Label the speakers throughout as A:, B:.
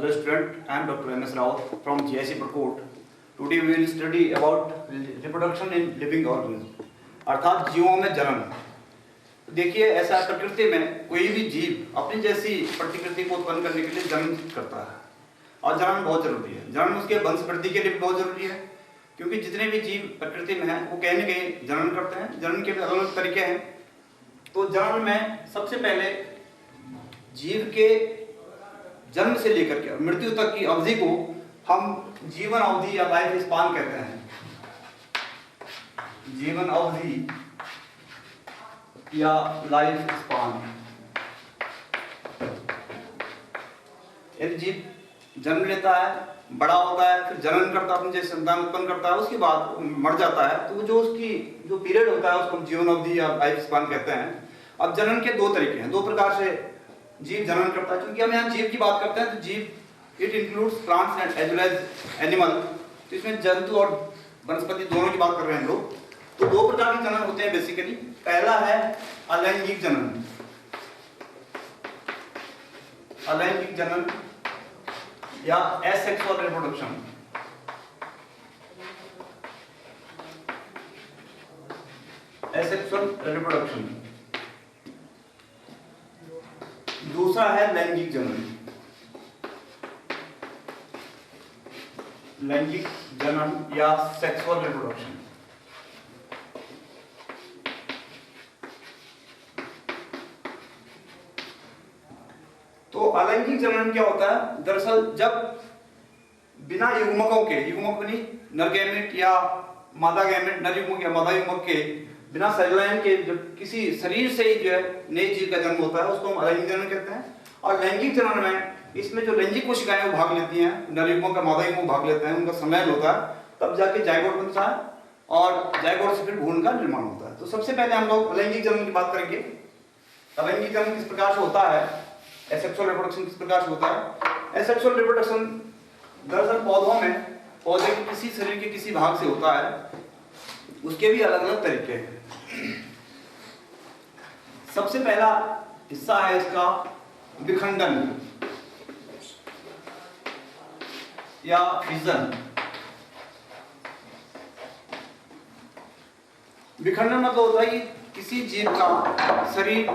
A: Hello student, I am Dr. M.S. Rao from GIC Prakot. Today we will study about reproduction in living organisms, अर्थात जीवों में जन्म। देखिए, ऐसा प्रकृति में कोई भी जीव अपनी जैसी प्रतिकृति को उत्पन्न करने के लिए जन्म करता है और जन्म बहुत जरूरी है। जन्म उसके वंश वृद्धि के लिए बहुत जरूरी है, क्योंकि जितने भी जीव प्रकृति में हैं वो कहीं न कहीं जन्म करते हैं। जन्म के अलग अलग तरीके हैं। तो जन्म में सबसे पहले जीव के जन्म से लेकर के मृत्यु तक की अवधि को हम जीवन अवधि या लाइफ स्पान कहते हैं। जीवन अवधि या लाइफ स्पान। यदि जीव जन्म लेता है, बड़ा होता है, फिर जनन करता है, अपने जैसे संतान उत्पन्न करता है, उसके बाद मर जाता है, तो जो उसकी जो पीरियड होता है उसको हम जीवन अवधि या लाइफ स्पान कहते हैं। अब जनन के दो तरीके हैं, दो प्रकार से जीव जनन करता है। क्योंकि हम यहाँ जीव की बात करते हैं तो जीव it includes plants and as well as animal, तो इसमें जंतु और वनस्पति दोनों की बात कर रहे हैं हम लोग। तो दो प्रकार के जनन होते हैं बेसिकली। पहला है अलैंगिक जनन। अलैंगिक जनन या एसेक्सुअल रिप्रोडक्शन। Asexual reproduction. दूसरा है लैंगिक जनन। लैंगिक जनन या सेक्सुअल रिप्रोडक्शन। तो अलैंगिक जनन क्या होता है? दरअसल जब बिना युग्मकों के, युग्मक बनी नर गैमेट या मादा गैमेट, नर युग्मक या मादा युग्मक के बिना संलयन के जब किसी शरीर से ही जो है नए जीव का जन्म होता है उसको हम अलैंगिक जनन कहते हैं। और लैंगिक जनन में इसमें जो लैंगिक कोशिकाएं वो भाग लेती हैं, नर युग्मक का मादा युग्मक भाग लेते हैं, उनका सम्मेलन होता है, तब जाके जायगोट बनता है और जायगोट से फिर भ्रूण का निर्माण होता है। तो सबसे पहले हम लोग अलैंगिक जनन की बात करेंगे। अलैंगिक जनन किस प्रकार से होता है, एसेक्सुअल रिप्रोडक्शन किस प्रकार से होता है। एसेक्सुअल रिप्रोडक्शन दरअसल पौधों में, पौधे के किसी शरीर के किसी भाग से होता है, उसके भी अलग अलग तरीके हैं। सबसे पहला हिस्सा है इसका विखंडन या फिजन। विखंडन मतलब होता है कि किसी जीव का शरीर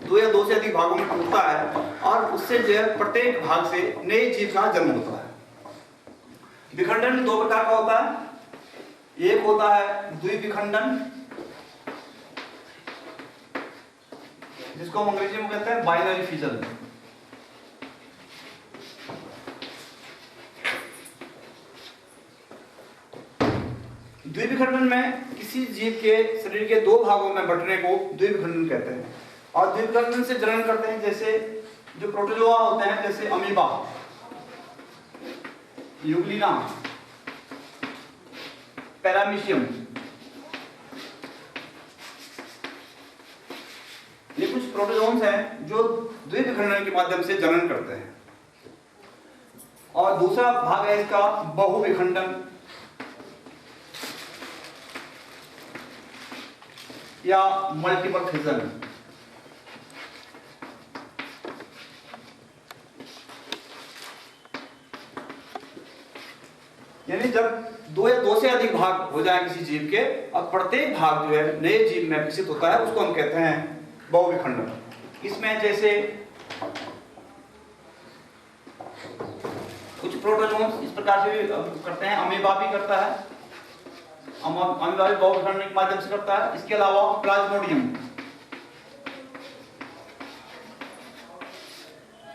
A: दो या दो से अधिक भागों में टूटता है और उससे जो है प्रत्येक भाग से नए जीव का जन्म होता है। विखंडन दो प्रकार का होता है। एक होता है द्विविखंडन, जिसको हम अंग्रेजी में कहते हैं बाइनरी फिजन। द्विविखंडन में किसी जीव के शरीर के दो भागों में बंटने को द्विविखंडन कहते हैं। और द्विविखंडन से जनन करते हैं जैसे जो प्रोटोजोआ होते हैं, जैसे अमीबा, यूग्लिना, पैरामीशियम। ये कुछ प्रोटोजोन्स हैं जो द्विविखंडन के माध्यम से जनन करते हैं। और दूसरा भाग है इसका बहुविखंडन या मल्टीपल फिजन। यानी जब दो या दो से अधिक भाग हो जाए किसी जीव के और प्रत्येक भाग जो है नए जीव में विकसित होता है, उसको हम कहते हैं बहुविखंडन। इसमें जैसे कुछ प्रोटोजोन्स इस प्रकार से भी करते हैं, अमीबा भी करता है, अमीबा भी बहुविखंडन के माध्यम से करता है। इसके अलावा प्लाज्मोडियम,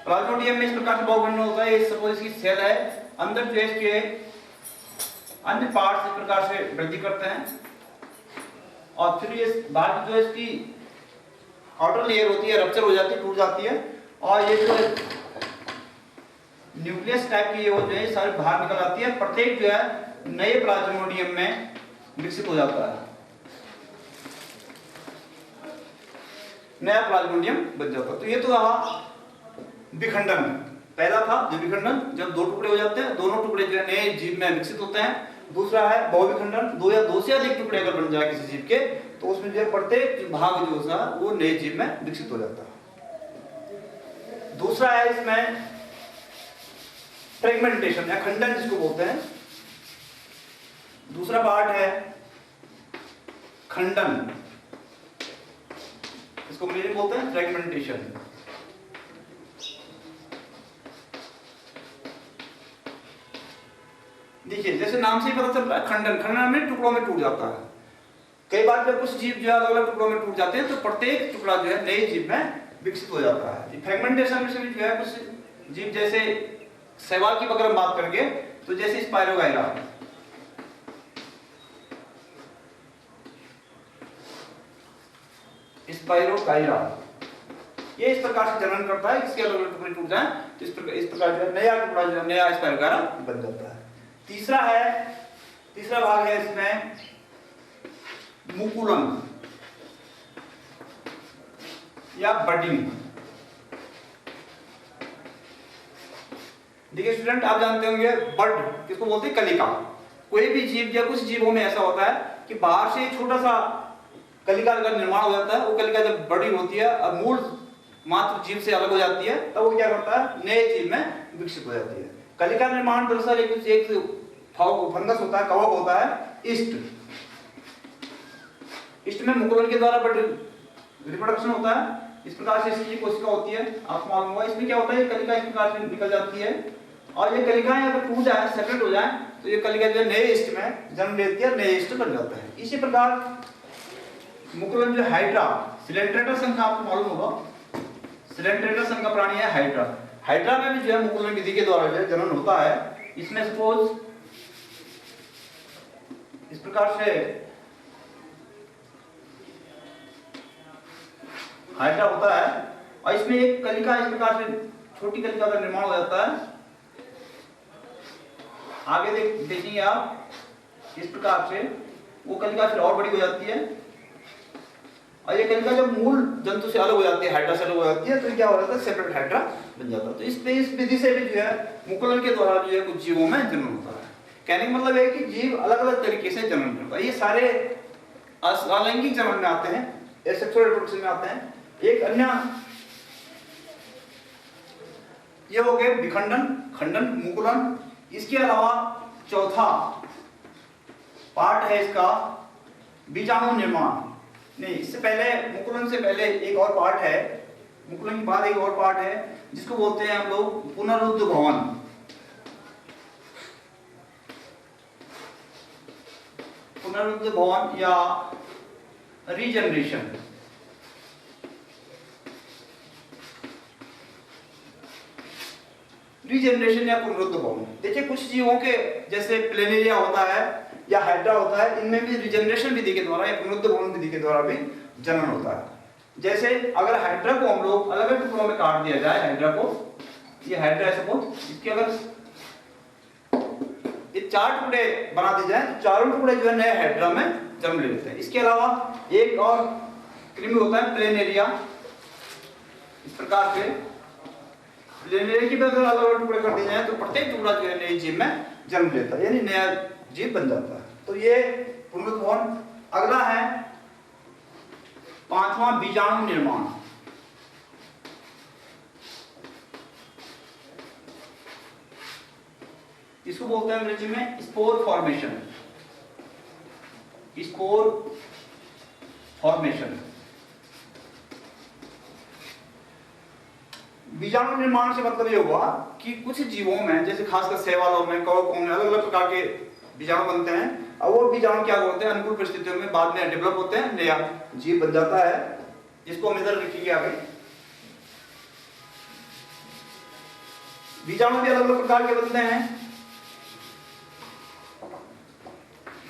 A: प्लाज्मोडियम में इस प्रकार से बहुविखंडन होता है। सपोज इसकी सेल है, अंदर जो है इसके अन्य पार्ट्स इस प्रकार से वृद्धि करते हैं और फिर ये बाहर जो इसकी आउटर लेयर होती है रप्चर हो जाती है, टूट जाती है और ये जो न्यूक्लियस टाइप की ये वो जो है सारी बाहर निकल आती है। प्रत्येक जो है नए प्लाज्मोडियम में विकसित हो जाता है, नया प्लाज्मोडियम बन जाता है। तो ये तो रहा विखंडन। पहला था द्विविखंडन, जब दो टुकड़े हो जाते हैं, दोनों टुकड़े जो है नए जीव में विकसित होते हैं। दूसरा है बहुविखंडन, दो या दो से अधिक टुकड़े अगर बन जाए किसी जीव के तो उसमें जो प्रत्येक भाग जो है वो नए जीव में विकसित हो जाता है। दूसरा है इसमें फ्रेगमेंटेशन या खंडन जिसको बोलते हैं। दूसरा पार्ट है खंडन, इसको इंग्लिश बोलते हैं फ्रेगमेंटेशन। देखिए जैसे नाम से ही पता चल रहा है, खंडन, खंडन में टुकड़ों में टूट जाता है। कई बार जब कुछ जीव जो है अलग अलग टुकड़ों में टूट जाते हैं तो प्रत्येक टुकड़ा जो है नए जीव में विकसित हो जाता है। फ्रेगमेंटेशन में से जो है कुछ जीव, जैसे शैवाल की अगर हम बात करेंगे तो जैसे स्पायरोगाइरा, स्पायरोगाइरा ये इस प्रकार से जनन करता है, इसके अलग अलग टुकड़े टूट जाएं तो इस प्रकार जो है नया टुकड़ा जो है नया स्पायरोगाइरा बन जाता है। तीसरा भाग है इसमें मुकुलन या बडिंग। देखिए स्टूडेंट, आप जानते होंगे बड किसको बोलते हैं? कलिका। कोई भी जीव या कुछ जीवों में ऐसा होता है कि बाहर से छोटा सा कलिका का निर्माण हो जाता है। वो कलिका जब बड़ी होती है और मूल मात्र जीव से अलग हो जाती है तब वो क्या करता है? नए जीव में विकसित हो जाती है। कलिका निर्माण दरअसल एक फंगस होता है, कवक होता है ईस्ट। ईस्ट में मुकुलन के द्वारा रिप्रोडक्शन होता है। इस प्रकार से इसकी कोशिका होती है, आपको मालूम होगा। इसमें क्या होता है? ये कलिका इस प्रकार से निकल जाती है और ये कलिकाएं अगर टूट जाए, सेपरेट हो जाए तो ये कलिका जो है नए ईस्ट में जन्म लेती है, नए ईस्ट बन जाता है। इसी प्रकार मुकुलन जो हाइड्रा, सिलेंट्रेटा संघ का आपको मालूम होगा, सिलेंट्रेटा संघ का प्राणी है हाइड्रा। हाइड्रा में भी जो है मुकुलन विधि के द्वारा जो है जनन होता है। इसमें सपोज इस प्रकार से हाइड्रा होता है और इसमें एक कलिका इस प्रकार से छोटी कलिका का निर्माण हो जाता है। आगे देखेंगे आप, इस प्रकार से वो कलिका फिर और बड़ी हो जाती है और ये कलिका जब मूल जंतु से अलग हो जाती है, हाइड्रा से अलग हो जाती है, तो क्या हो जाता है? सेपरेट हाइड्रा बन जाता है। तो इस विधि से भी जो है मुकुलन के द्वारा जो है कुछ जीवों में जन्म होता है। कहने का मतलब है कि जीव अलग अलग तरीके से जन्म करता है। ये सारे अलैंगिक जन्म में आते हैं, सेक्सुअल रिप्रोडक्शन में आते हैं। एक अन्य ये हो गए विखंडन, खंडन, मुकुलन। इसके अलावा चौथा पार्ट है इसका बीजाणु निर्माण। नहीं, इससे पहले मुकुलन से पहले एक और पार्ट है, मुकुलन के बाद एक और पार्ट है जिसको बोलते हैं हम लोग पुनरुद्ध भवन। पुनरुद्ध भवन या रीजनरेशन। रीजनरेशन या पुनरुद्ध भवन। देखिए कुछ जीवों के जैसे प्लेनेरिया होता है या हाइड्रा होता है, इनमें भी रीजनरेशन विधि के द्वारा या पुनरुद्ध भवन विधि के द्वारा भी जनन होता है। जैसे अगर हाइड्रा को हम लोग अलग अलग टुकड़ों में काट दिया जाए, हाइड्रा को, ये हाइड्रा है सपोज, इसके अगर ये 4 टुकड़े बना दिए जाए तो चारों टुकड़े जो है नए हाइड्रा में जन्म ले लेते हैं। इसके अलावा एक और कृमि होता है प्लेनेरिया। इस प्रकार से प्लेनेरिया की भी अगर अलग अलग टुकड़े कर दिए जाए तो प्रत्येक टुकड़ा जो है नए जीव में जन्म लेता है, यानी नया जीव बन जाता है। तो ये पुनरुद्ध भवन। अगला है पांचवा बीजाणु निर्माण। इसको बोलते हैं अंग्रेजी में स्पोर फॉर्मेशन। Spore formation. बीजाणु निर्माण से मतलब ये हुआ कि कुछ जीवों में, जैसे खासकर शैवालों में, कवकों में अलग अलग प्रकार के बीजाणु बनते हैं और वो बीजाणु क्या होते हैं? अनुकूल परिस्थितियों में बाद में डेवलप होते हैं, नया जीव बन जाता है। इसको हम इधर लिखिए आगे। बीजाणु भी अलग अलग प्रकार के बनते हैं।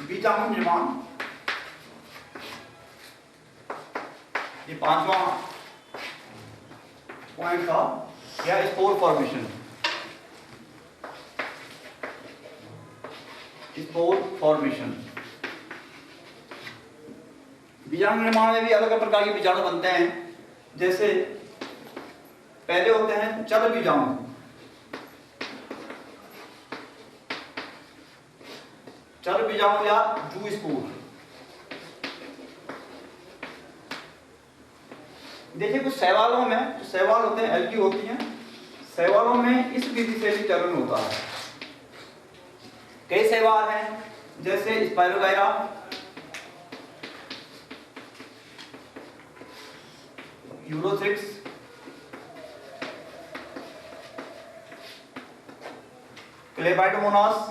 A: बीजाणु निर्माण, ये पांचवा पॉइंट था, या स्पोर फॉर्मेशन। Spore formation. बीजाणु निर्माण में भी अलग अलग प्रकार के बीजाणु बनते हैं। जैसे पहले होते हैं चल बीजाणु। चल बीजाणु या जू स्पोर। देखिए कुछ शैवालों में, जो शैवाल होते हैं, एल्गी होती हैं, शैवालों में इस विधि से भी चलन होता है। कई शैवाल हैं जैसे स्पाइरोगायरा, यूरोथ्रिक्स, क्लेबाइडोमोनास,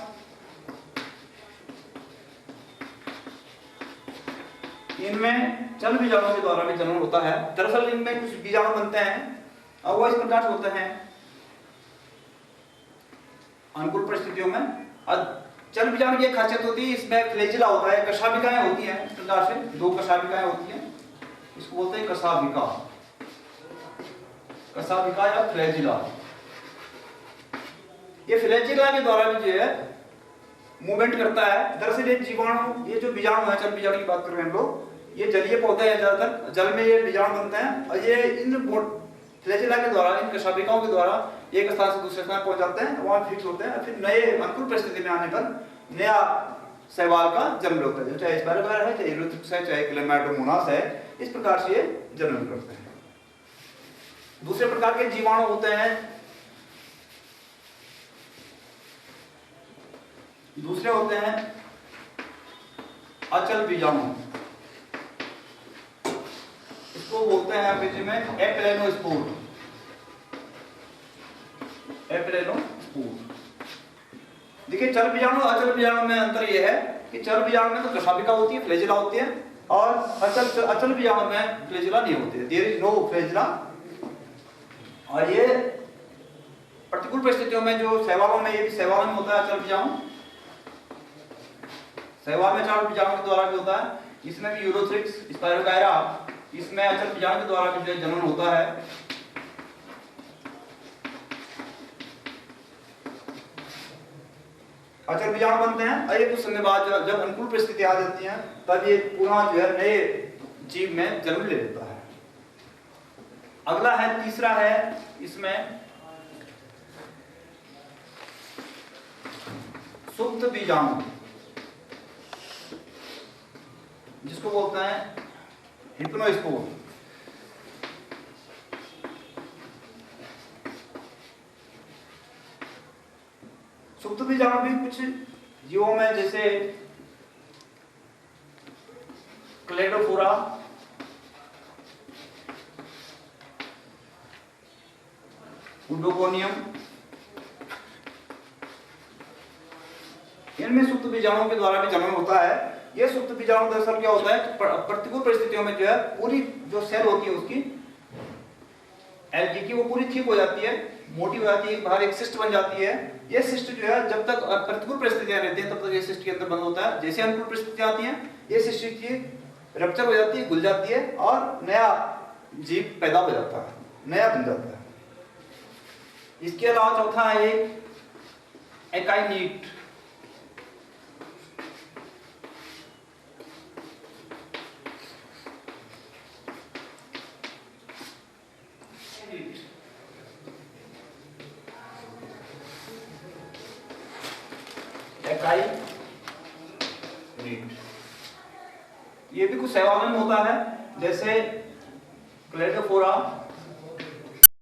A: इनमें चल बीजाणुओं के द्वारा भी जन्म होता है। दरअसल इनमें कुछ बीजाणु बनते हैं और वो इस प्रकार से होते हैं अनुकूल परिस्थितियों में। और चल बीजाणु की एक खासियत होती है, इसमें फ्लैजिला होता है, कशाभिकाएं होती हैं। इस प्रकार से 2 कशाभिकाएं होती हैं, इसको बोलते हैं कशाभिका, कशाभिका या फ्लैजिला। ये फ्लैजिला के द्वारा भी जो है मूवमेंट करता है। दरअसल ये जीवाणु, ये जो बीजाणु है, चल बीजाणु की बात कर रहे हैं हम लोग, ये जलीय पौधे हैं, ज्यादातर जल में ये बीजाणु बनते हैं और ये इन फ्लैजिला के द्वारा, इन कशाभिकाओं के द्वारा एक स्थान से दूसरे स्थान पहुंच जाते हैं, वहां फिक्स होते हैं। फिर नए अनुकूल परिस्थिति में आने पर नया शैवाल का जन्म होता है, चाहे स्पाइरोगायरा है, चाहे यूरोथ्रिक्स है, चाहे क्लेमाइडोमोनास है। इस प्रकार से ये जन्म करते हैं। दूसरे प्रकार के जीवाणु होते हैं, दूसरे होते हैं अचल बीजाणु, इसको बोलते हैं अंग्रेजी में एपलेनोस्पोर, एपलेनोस्पोर। देखिए चल बीजाणु और अचल बीजाणु में अंतर यह है कि चल बीजाणु में तो कशाभिका होती है, फ्लैजिला होती है, और अचल बीजाणु में फ्लैजिला नहीं होती है, देयर इज नो फ्लैजिला। और ये प्रतिकूल परिस्थितियों में जो शैवालों में, ये भी शैवालों में होता है अचल बीजाणु, शैवाल में अचल बीजाणु के द्वारा भी होता है। इसमें भी यूरोथ्रिक्स, स्पाइरोगायरा, इसमें अचल बीजाणु के द्वारा भी जन्म होता है। अचल बीजाणु बनते हैं और ये कुछ समय बाद जब अनुकूल परिस्थिति आ जाती है तब ये पुनः जो है नए जीव में जन्म ले लेता है। अगला है, तीसरा है इसमें सुप्त बीजाणु, जिसको बोलते हैं हिप्नोस्पोर। सुप्त बीजाणु भी कुछ जीवों में, जैसे क्लेडोफोरा, उडोगोनियम, इनमें सुप्त बीजाणुओं के द्वारा भी जन्म होता है। ये सुप्त बीजाणु दरअसल क्या होता है, प्रतिकूल परिस्थितियों में जो है पूरी जो सेल होती है उसकी, एल्गी की, वो पूरी ठीक हो जाती है, मोटी हो जाती है, बाहर एक सिस्ट बन जाती है। ये सिस्ट जो है जब तक प्रतिकूल परिस्थितियां रहती हैं तब तक ये सिस्ट के अंदर बंद होता है। जैसे अनुकूल परिस्थितियां आती हैं ये सिस्ट की रप्चर हो जाती है, घुल जाती है और नया जीव पैदा हो जाता है, नया बन जाता है। इसके अलावा चौथा है एकाइनीट, ये भी कुछ शैवालों में होता है, जैसे क्लेडोफोरा,